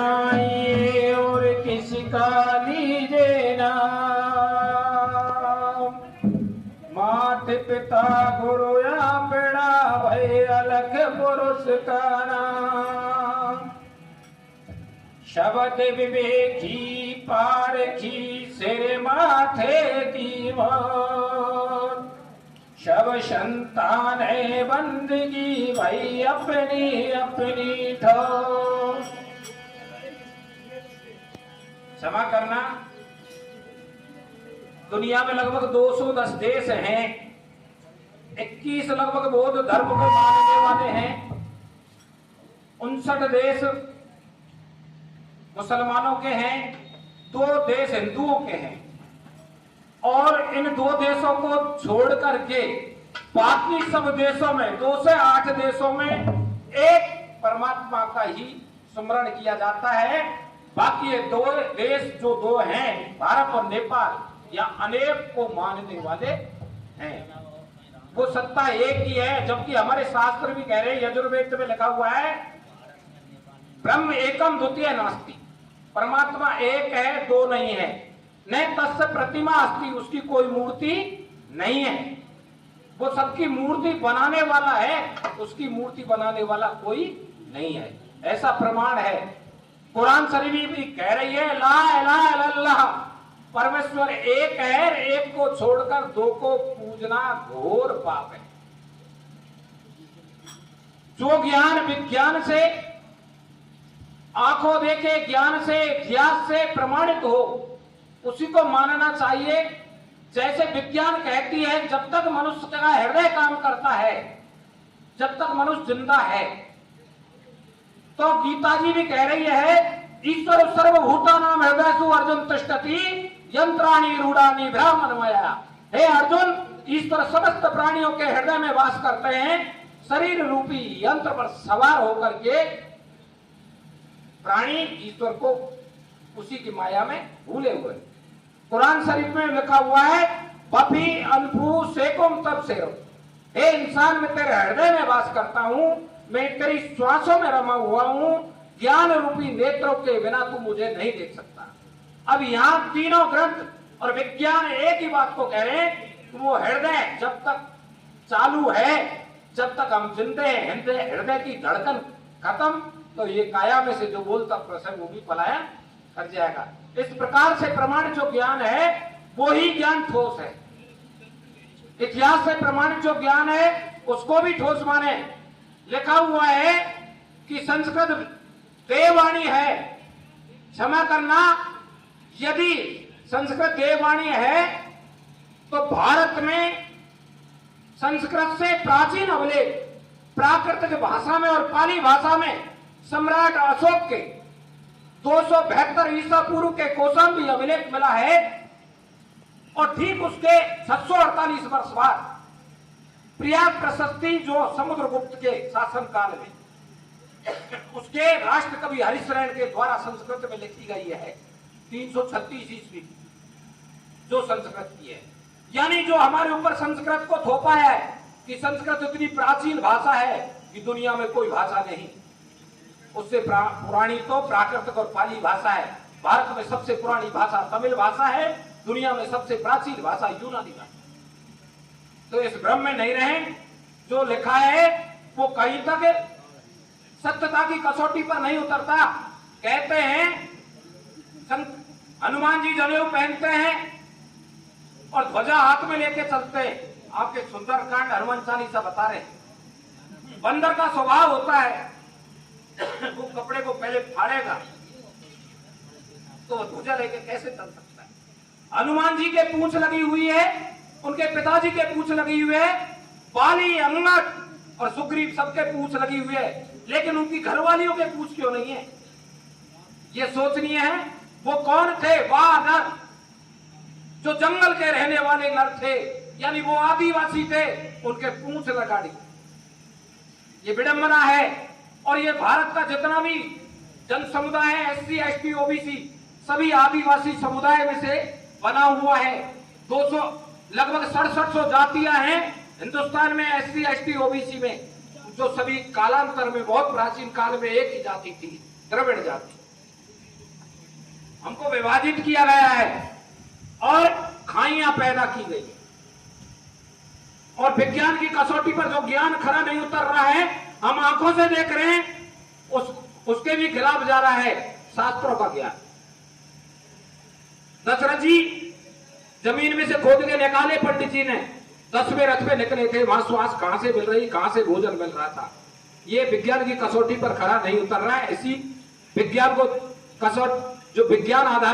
और किसी का लीजे नाम, मात पिता गुरु या बेड़ा भय अलग पुरुष का नाम। शब्द विवेकी पारखी सिर माथे की मौत, शब संतान है बंदगी भाई अपनी अपनी ठोर। क्षमा करना, दुनिया में लगभग 210 देश हैं, 21 लगभग बौद्ध धर्म को मानने वाले हैं, 59 देश मुसलमानों के हैं, 2 देश हिंदुओं के हैं। और इन 2 देशों को छोड़ करके बाकी सब देशों में 2 से 8 देशों में एक परमात्मा का ही स्मरण किया जाता है। बाकी ये 2 देश जो 2 हैं, भारत और नेपाल, या अनेक को मानने वाले हैं। वो सत्ता एक ही है, जबकि हमारे शास्त्र भी कह रहे हैं, यजुर्वेद में लिखा हुआ है ब्रह्म एकम द्वितीय नास्ति, परमात्मा एक है, 2 नहीं है। न तस्य प्रतिमा अस्ति, उसकी कोई मूर्ति नहीं है। वो सबकी मूर्ति बनाने वाला है, उसकी मूर्ति बनाने वाला कोई नहीं है, ऐसा प्रमाण है। कुरान शरीफ भी कह रही है ला इलाहा इल्लल्लाह, परमेश्वर एक है, एक को छोड़कर 2 को पूजना घोर पाप है। जो ज्ञान विज्ञान से, आंखों देखे ज्ञान से, इतिहास से प्रमाणित हो, उसी को मानना चाहिए। जैसे विज्ञान कहती है जब तक मनुष्य का हृदय काम करता है, जब तक मनुष्य जिंदा है, तो गीता जी भी कह रही है ईश्वर सर्वभूतानां हृदयसु अर्जुन तिष्ठति यंत्राणि रूढ़ानि ब्राह्मणमया। हे अर्जुन, ईश्वर समस्त प्राणियों के हृदय में वास करते हैं, शरीर रूपी यंत्र पर सवार होकर के प्राणी ईश्वर को उसी की माया में भूले हुए। कुरान शरीफ में लिखा हुआ है बफी अनफू सेकुम तब से, हे इंसान मैं तेरे हृदय में वास करता हूं, मैं तेरी श्वासों में रमा हुआ हूं, ज्ञान रूपी नेत्रों के बिना तू मुझे नहीं देख सकता। अब यहाँ तीनों ग्रंथ और विज्ञान एक ही बात को कह रहे हैं, वो हृदय जब तक चालू है, जब तक हम जिंदे हैं, हृदय की धड़कन खत्म, तो ये काया में से जो बोलता प्रसंग वो भी पलायन कर जाएगा। इस प्रकार से प्रमाणित जो ज्ञान है वो ही ज्ञान ठोस है। इतिहास से प्रमाणित जो ज्ञान है उसको भी ठोस माने। लिखा हुआ है कि संस्कृत देववाणी है। क्षमा करना, यदि संस्कृत देववाणी है तो भारत में संस्कृत से प्राचीन अभिलेख प्राकृतिक भाषा में और पाली भाषा में सम्राट अशोक के 272 ईसा पूर्व के कौशाम्बी अभिलेख मिला है। और ठीक उसके 748 वर्ष बाद प्रयाग प्रशस्ति जो समुद्रगुप्त के शासन काल में उसके राष्ट्र कवि हरिशरण के द्वारा संस्कृत में लिखी गई है, 336 ईस्वी जो संस्कृत की है। यानी जो हमारे ऊपर संस्कृत को थोपा है कि संस्कृत इतनी प्राचीन भाषा है कि दुनिया में कोई भाषा नहीं, उससे पुरानी तो प्राकृतिक और पाली भाषा है। भारत में सबसे पुरानी भाषा तमिल भाषा है, दुनिया में सबसे प्राचीन भाषा यूनानी भाषा। तो इस भ्रम में नहीं रहे, जो लिखा है वो कहीं तक सत्यता की कसौटी पर नहीं उतरता। कहते हैं हनुमान जी जनेऊ पहनते हैं और ध्वजा हाथ में लेके चलते हैं। आपके सुंदरकांड हनुमान चालीसा बता रहे हैं। बंदर का स्वभाव होता है वो कपड़े को पहले फाड़ेगा तो ध्वजा लेके कैसे चल सकता है। हनुमान जी के पूंछ लगी हुई है, उनके पिताजी के पूंछ लगी हुई है, बाली अंगद और सुग्रीव सबके पूंछ लगी हुई है, लेकिन उनकी घरवालियों के पूंछ क्यों नहीं है? ये सोचनीय है। वो कौन थे? वाह नर, जो जंगल के रहने वाले नर थे, यानी वो आदिवासी थे, उनके पूंछ लगा दी। ये विडंबना है। और ये भारत का जितना भी जन समुदाय है, SC ST OBC सभी आदिवासी समुदाय में से बना हुआ है। 200 लगभग 6700 जातियां हैं हिंदुस्तान में SC ST OBC में, जो सभी कालांतर में बहुत प्राचीन काल में एक ही जाति थी, द्रविड़ जाति। हमको विभाजित किया गया है और खाइयां पैदा की गई है। और विज्ञान की कसौटी पर जो ज्ञान खरा नहीं उतर रहा है, हम आंखों से देख रहे हैं, उसके भी खिलाफ जा रहा है शास्त्रों का ज्ञान। दशरथ जी जमीन में से खोद के निकाले, पंडित जी ने 10वें रथ पे निकले थे, वहां श्वास कहां से मिल रही, कहां से भोजन मिल रहा था। ये विज्ञान की कसौटी पर खरा नहीं उतर रहा है। इसी विज्ञान को कसौट जो विज्ञान आधारित